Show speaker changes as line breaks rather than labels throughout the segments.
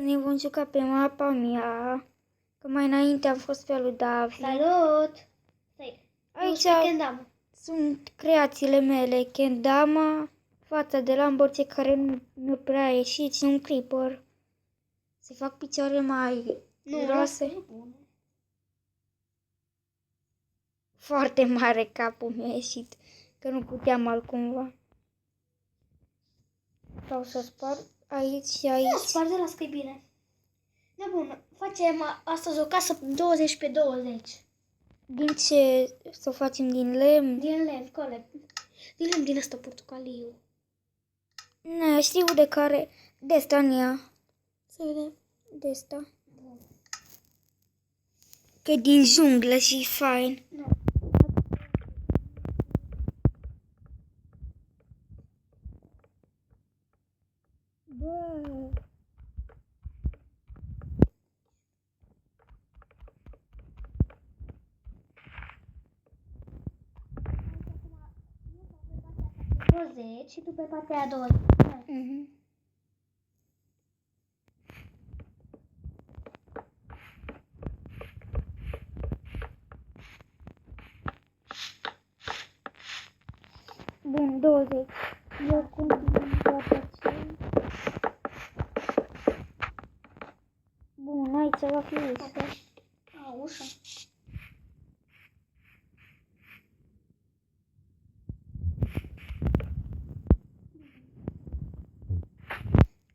Ne vom juca pe mapa mea. Că mai înainte am fost pe lui David.
Salut! Stai,
Aici
Kendama.
sunt creațiile mele. Kendama, fața de Lamborghini care nu prea a ieșit și un creeper. Se fac picioare mai groase. Foarte mare capul mi-a ieșit, că nu puteam altcumva. Sau să spar aici și aici.
Spar, las că e bine. Da, bun, facem astăzi o casă 20 pe 20.
Din ce să o facem? Din lemn?
Din lemn, din lemn din ăsta portocaliu.
Nu, știu de care. De asta în ea.
Să vedem.
De asta. Că e din junglă și fain.
Nu.
Bă.
Și tu pe partea a 20.
Bun, 20. Eu continui toate acele. Bun, aici va fi ușa.
Ușa.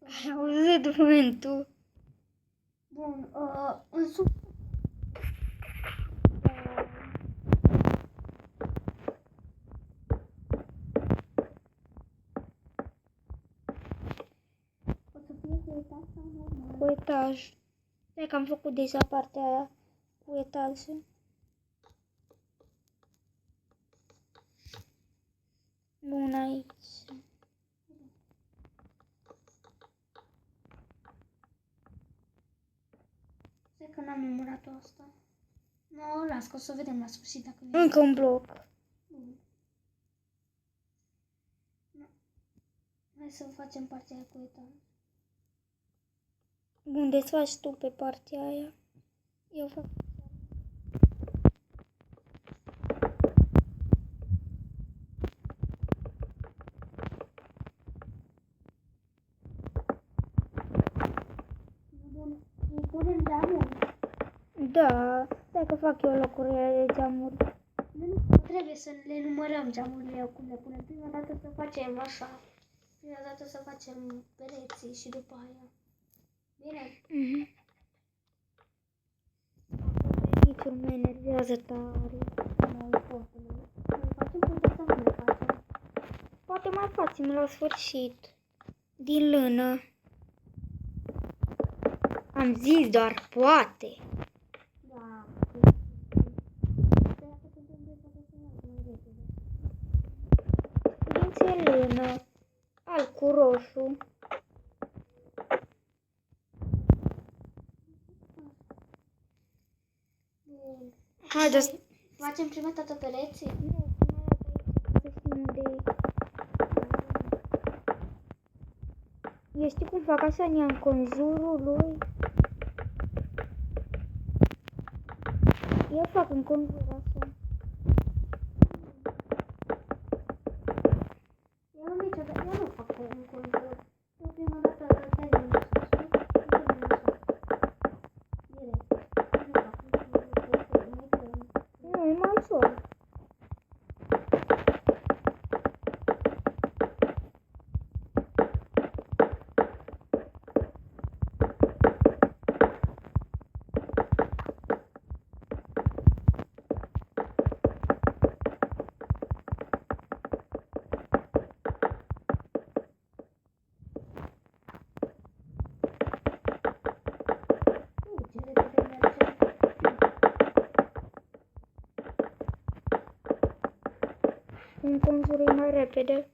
Ai auzit vântul?
Bun, în sub... O să fie cu etaj sau normal?
Cu etaj. Stai că am făcut deja partea aia cu etaje. Bun, aici.
Stai că n-am memorat-o asta. Nu, las, că o să vedem la sfârșit dacă...
Încă un bloc.
Bun. No. Hai să facem partea aia cu etaj.
Bun, desfaci tu pe partea aia. Eu fac.
Bun, îi punem geamuri.
Da, stai că fac eu locurile de geamuri.
Nu trebuie să le numărăm geamurile cum le punem. Prima dată să facem așa. Prima dată să facem pereții și după aia. Bine?
Niciun mă enervează tare. Poate mai facem la sfârșit. Din lână. Am zis doar poate.
Da.
Din lână. Al cu roșu. Haideți.
Facem prima dată pereții?
Nu, să știm unde e. Eu știu cum fac așa în înconjurul lui. Eu fac înconjur așa.
Eu nu fac înconjur. Eu prima dată îl termin așa.
Nu, e mai ușor. Înconjurul mai repede.